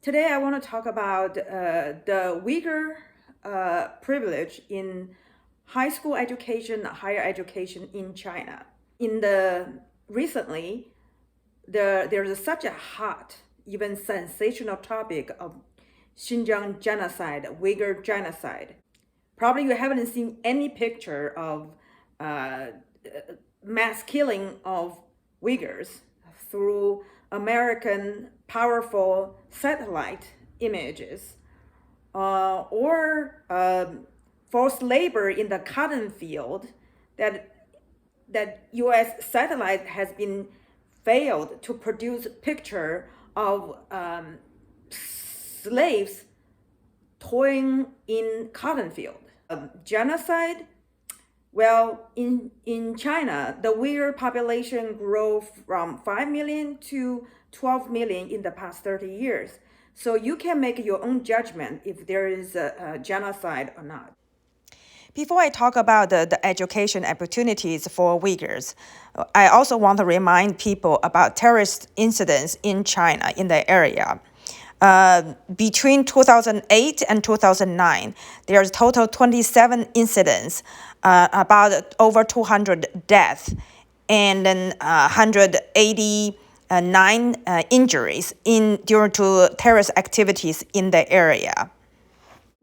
Today, I want to talk about the Uyghur privilege in high school education, higher education in China. In the recently, there's such a hot, even sensational topic of Xinjiang genocide, Uyghur genocide. Probably you haven't seen any picture of uh, mass killing of Uyghurs through American powerful satellite images or forced labor in the cotton field that U.S. satellite has been failed to produce picture of slaves toiling in cotton field. Genocide. Well, in China, the Uyghur population grew from 5 million to 12 million in the past 30 years. So you can make your own judgment if there is a genocide or not. Before I talk about the education opportunities for Uyghurs, I also want to remind people about terrorist incidents in China in the area. Between 2008 and 2009, there's total 27 incidents, about over 200 deaths, and then 189 injuries due to terrorist activities in the area.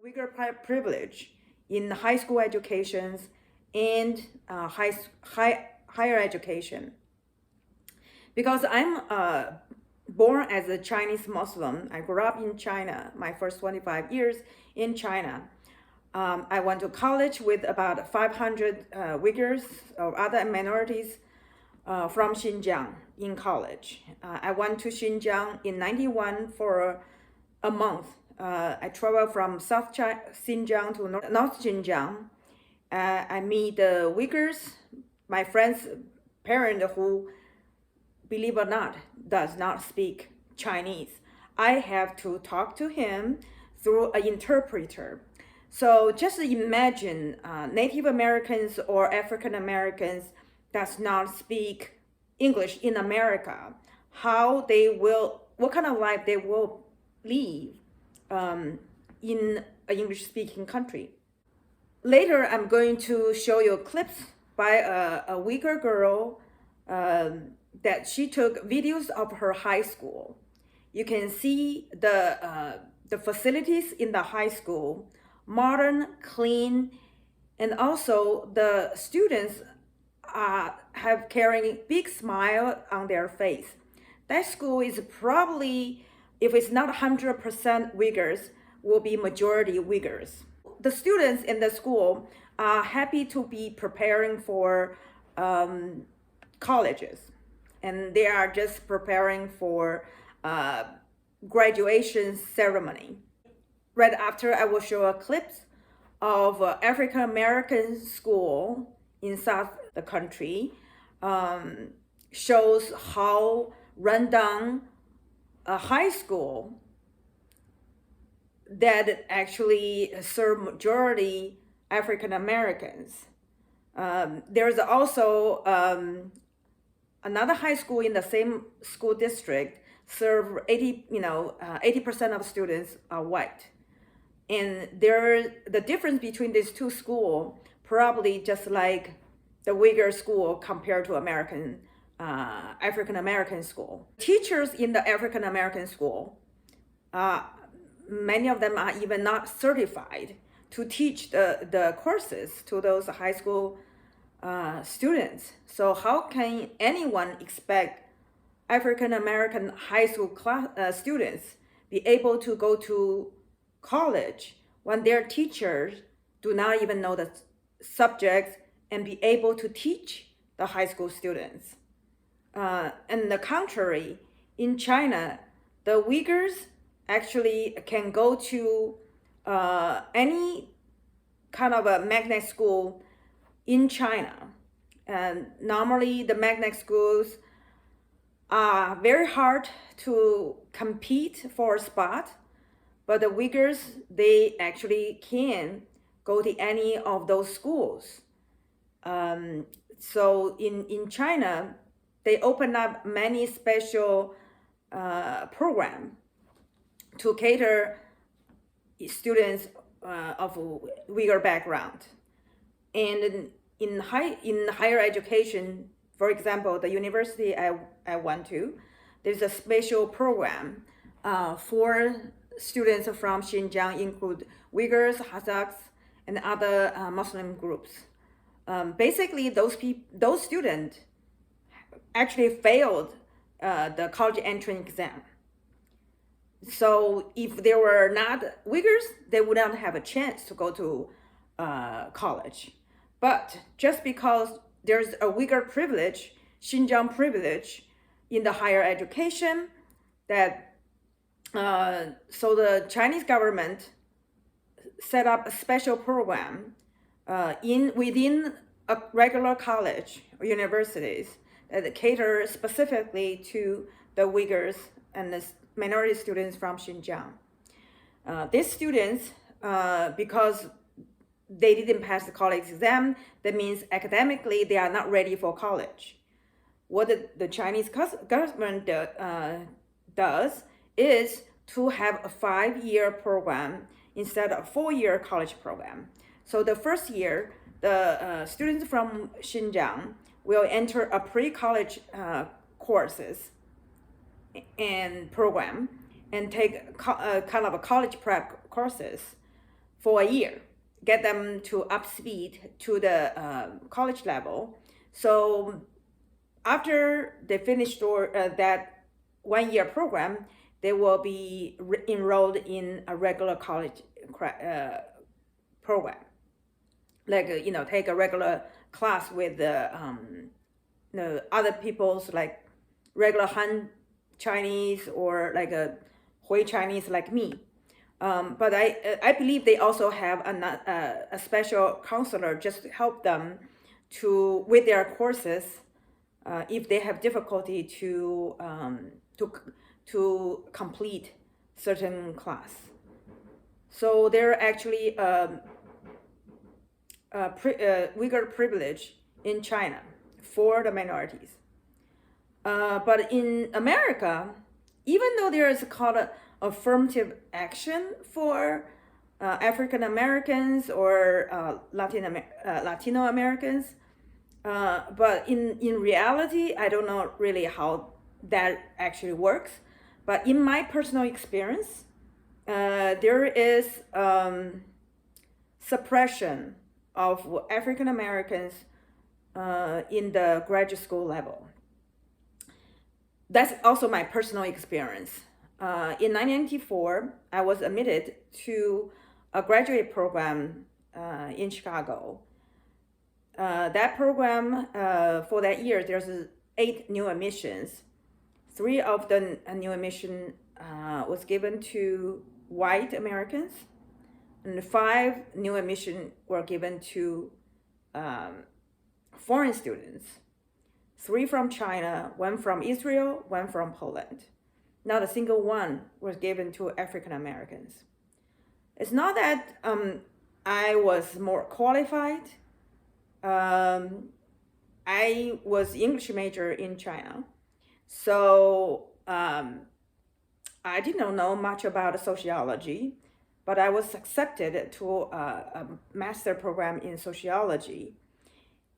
Uyghur privilege in high school educations and higher education. Because I'm born as a Chinese Muslim, I grew up in China, my first 25 years in China. I went to college with about 500 Uyghurs or other minorities from Xinjiang in college. I went to Xinjiang in 91 for a month. I traveled from South Xinjiang to North Xinjiang. I meet the Uyghurs, my friend's parent who, believe it or not, does not speak Chinese. I have to talk to him through an interpreter. So just imagine Native Americans or African Americans does not speak English in America, what kind of life they will live in an English-speaking country. Later, I'm going to show you clips by a Uyghur girl that she took videos of her high school. You can see the facilities in the high school, modern, clean, and also the students have carrying big smile on their face. That school is probably, if it's not 100% Uyghurs, will be majority Uyghurs. The students in the school are happy to be preparing for colleges, and they are just preparing for graduation ceremony. Right after, I will show a clips of African American school in South the country, shows how rundown a high school that actually serve majority African Americans. There's also another high school in the same school district serve 80% of students are white. And the difference between these two schools probably just like the Uyghur school compared to African American school. Teachers in the African American school, many of them are even not certified to teach the courses to those high school students. So how can anyone expect African American high school students be able to go to college when their teachers do not even know the subjects and be able to teach the high school students? And the contrary, in China, the Uyghurs actually can go to any kind of a magnet school in China. And normally the magnet schools are very hard to compete for a spot, but the Uyghurs, they actually can go to any of those schools. So in China, they open up many special program to cater students of Uyghur background. And in higher education, for example, the university I went to, there's a special program for students from Xinjiang, include Uyghurs, Kazakhs, and other Muslim groups. Basically, those students actually failed the college entrance exam. So if they were not Uyghurs, they would not have a chance to go to college. But just because there's a Uyghur privilege, Xinjiang privilege in the higher education, that so the Chinese government set up a special program within a regular college or universities that cater specifically to the Uyghurs and the minority students from Xinjiang. These students, because they didn't pass the college exam, that means academically they are not ready for college. What the Chinese government does is to have a 5-year program instead of a 4-year college program. So the first year, the students from Xinjiang will enter a pre-college courses and program and take kind of a college prep courses for a year, get them to up speed to the college level. So after they finish that 1-year program, they will be enrolled in a regular college program, like take a regular class with the other people's, like regular Han Chinese or like a Hui Chinese like me. But I believe they also have a special counselor just to help them with their courses if they have difficulty to complete certain class. So they're actually Uyghur privilege in China for the minorities. But in America, even though there is called affirmative action for African Americans or Latino Americans, but in reality, I don't know really how that actually works. But in my personal experience, there is suppression of African Americans in the graduate school level. That's also my personal experience. In 1994, I was admitted to a graduate program in Chicago. That program, for that year, there's 8 new admissions. 3 of the new admission was given to white Americans, and 5 new admission were given to foreign students. 3 from China, 1 from Israel, 1 from Poland. Not a single one was given to African Americans. It's not that I was more qualified. I was English major in China, so I didn't know much about sociology, but I was accepted to a master program in sociology.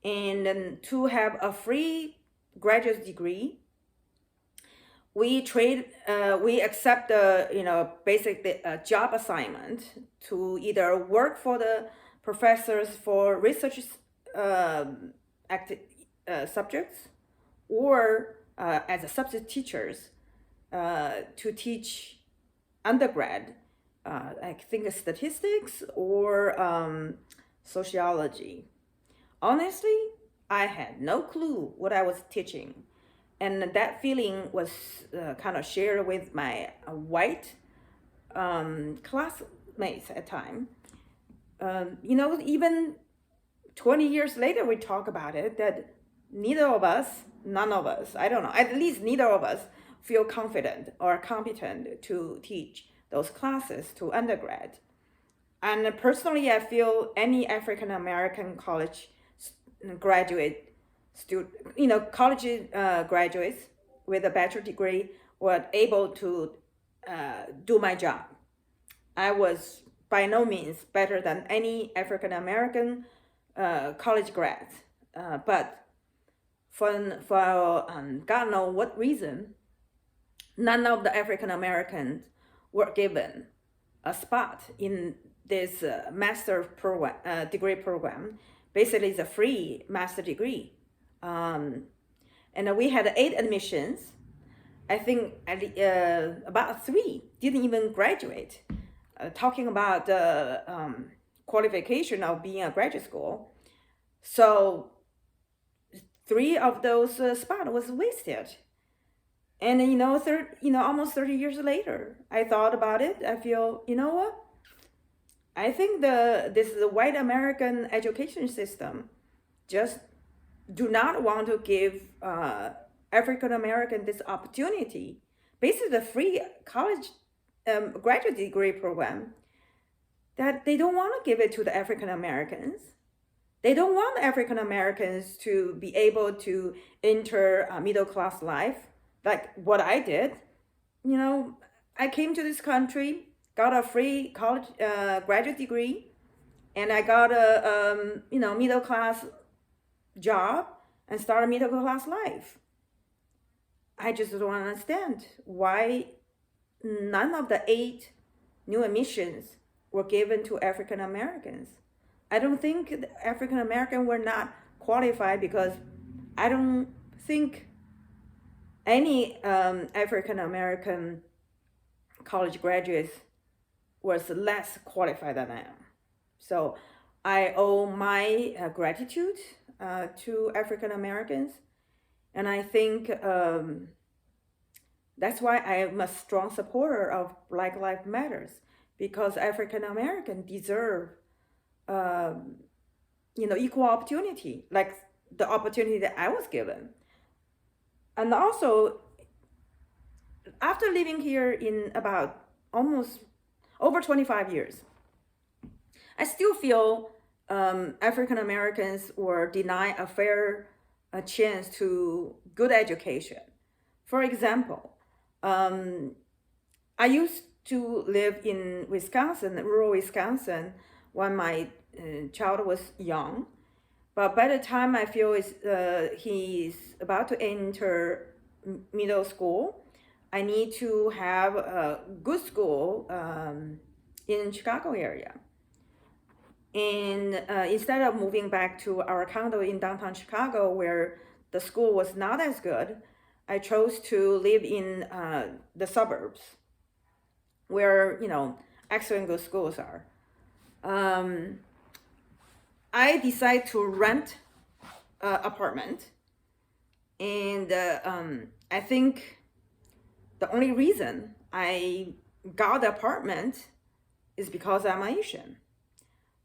And then to have a free graduate degree, we accept basically a job assignment to either work for the professors for research subjects, or as a substitute teachers to teach undergrad, I think statistics or sociology. Honestly, I had no clue what I was teaching. And that feeling was kind of shared with my white classmates at the time. Even 20 years later, we talk about it, that none of us, I don't know, at least neither of us feel confident or competent to teach those classes to undergrad. And personally, I feel any African American college graduate college graduates with a bachelor degree were able to do my job. I was by no means better than any African American college grads, but for God knows what reason, none of the African Americans were given a spot in this master program, degree program. Basically, it's a free master degree. And we had 8 admissions. I think about 3 didn't even graduate. Talking about the qualification of being a graduate school. So 3 of those spots was wasted. And almost 30 years later, I thought about it. I feel, you know what? I think this white American education system just do not want to give African American this opportunity. Basically, the free college graduate degree program, that they don't want to give it to the African Americans. They don't want African Americans to be able to enter middle class life like what I did. I came to this country, got a free college graduate degree, and I got a middle class job and started middle class life. I just don't understand why none of the 8 new admissions were given to African Americans. I don't think African Americans were not qualified, because I don't think any African American college graduates was less qualified than I am. So I owe my gratitude to African Americans, and I think that's why I am a strong supporter of Black Lives Matters, because African Americans deserve equal opportunity, like the opportunity that I was given. And also, after living here in about almost over 25 years, I still feel African Americans were denied a fair chance to good education. For example, I used to live in Wisconsin, rural Wisconsin, when my child was young. But by the time I feel he's about to enter middle school, I need to have a good school in Chicago area. And instead of moving back to our condo in downtown Chicago, where the school was not as good, I chose to live in the suburbs, where excellent good schools are. I decided to rent an apartment, and I think the only reason I got the apartment is because I'm Asian.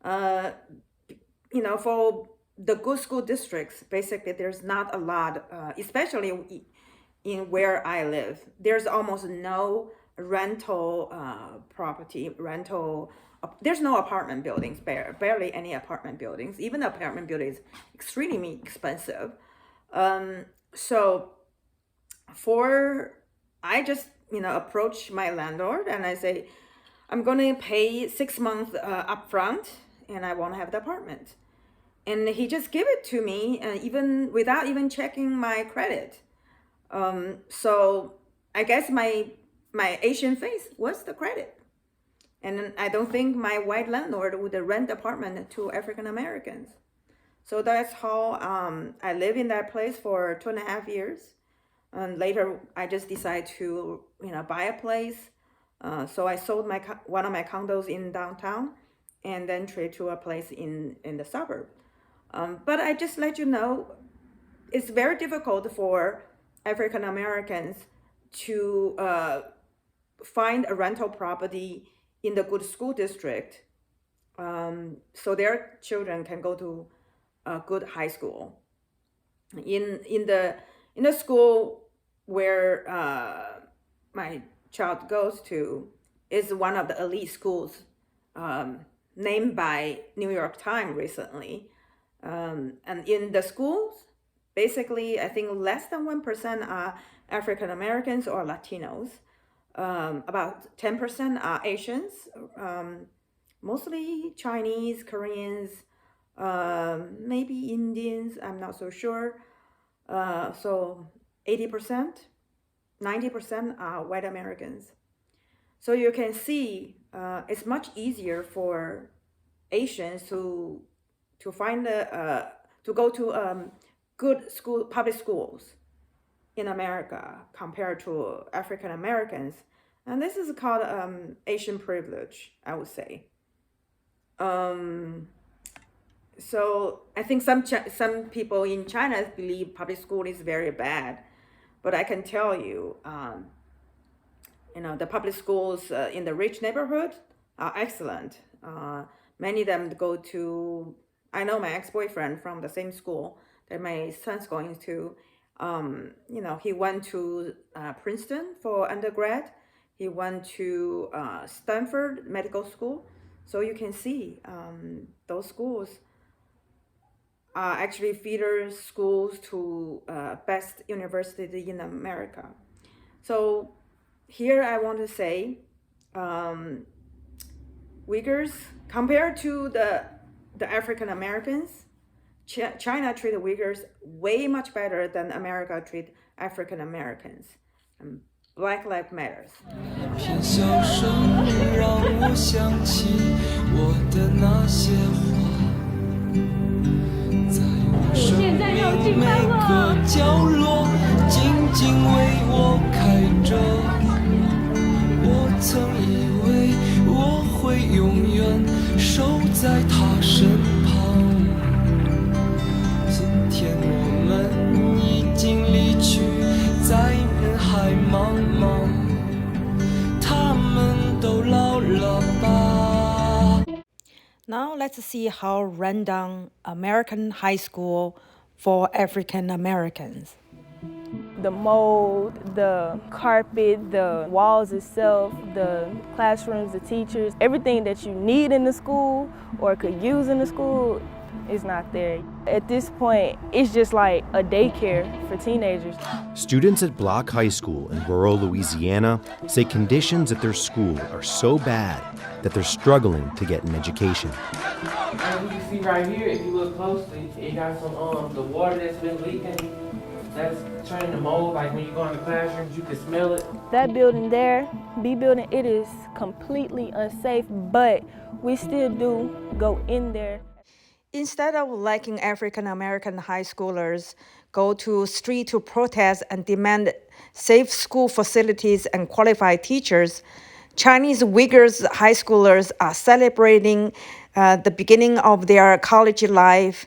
For the good school districts, basically there's not a lot, especially in where I live. There's almost no rental property, there's no apartment buildings, barely any apartment buildings. Even the apartment buildings extremely expensive. So I just approach my landlord and I say, I'm going to pay 6 months upfront, and I want to have the apartment. And he just gave it to me, even without even checking my credit. So I guess my Asian face was the credit. And I don't think my white landlord would rent the apartment to African Americans. So that's how I live in that place for 2.5 years. And later I just decided to buy a place. So I sold one of my condos in downtown, and then trade to a place in the suburb. But I just let you know, it's very difficult for African Americans to find a rental property in the good school district, so their children can go to a good high school. In the school where my child goes to is one of the elite schools, named by New York Times recently. And in the schools, basically, I think less than 1% are African Americans or Latinos. about 10% are Asians, mostly Chinese, Koreans, maybe Indians, I'm not so sure. So 80%, 90% are white Americans. So you can see it's much easier for Asians to find to go to good public schools in America compared to African Americans, and this is called Asian privilege, I would say. So I think some people in China believe public school is very bad, but I can tell you, the public schools in the rich neighborhood are excellent. Many of them go to. I know my ex-boyfriend from the same school that my son's going to. He went to Princeton for undergrad. He went to Stanford Medical School. So you can see those schools are actually feeder schools to best universities in America. So here I want to say, Uyghurs, compared to the African Americans, China treat Uyghurs way much better than America treat African Americans. Black Lives Matters. 片笑声让我想起我的那些话，在我生命每个角落，静静为我开着。我曾以为我会永远守在他身旁，今天我们已经离去，在人海茫茫，他们都老了吧。 Now let's see how run down American high school for African Americans. The mold, the carpet, the walls itself, the classrooms, the teachers, everything that you need in the school or could use in the school is not there. At this point, it's just like a daycare for teenagers. Students at Block High School in rural Louisiana say conditions at their school are so bad that they're struggling to get an education. And you can see right here, if you look closely, it got some the water that's been leaking. That's turning to mold. Like when you go in the classrooms, you can smell it. That building there, B building, it is completely unsafe, but we still do go in there. Instead of letting African American high schoolers go to street to protest and demand safe school facilities and qualified teachers, Chinese Uyghurs high schoolers are celebrating the beginning of their college life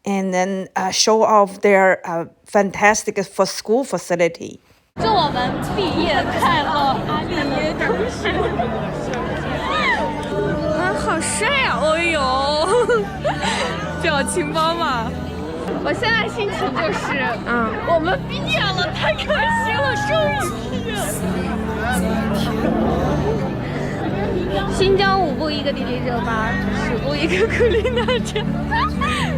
and then show off their fantastic for school facility. 祝我们毕业快乐，阿毕业同学。啊，好帅啊！哦呦，表情包嘛。我现在心情就是，我们毕业了，太开心了，终于毕业了。新疆5步一个地理者吧，10步一个苦力娜者。3、2。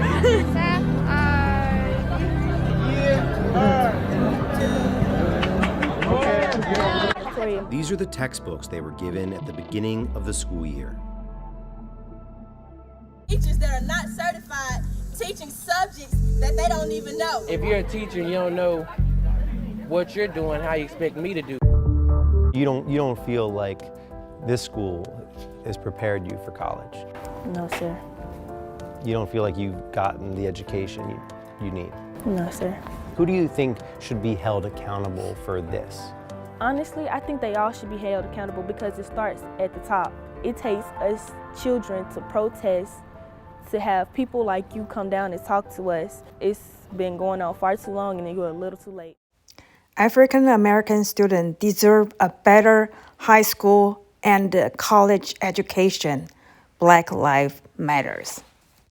These are the textbooks they were given at the beginning of the school year. Teachers that are not certified teaching subjects that they don't even know. If you're a teacher and you don't know what you're doing, how you expect me to do? You don't feel like this school has prepared you for college. No, sir. You don't feel like you've gotten the education you need. No, sir. Who do you think should be held accountable for this? Honestly, I think they all should be held accountable because it starts at the top. It takes us children to protest, to have people like you come down and talk to us. It's been going on far too long and you're a little too late. African American students deserve a better high school and college education. Black Lives Matters.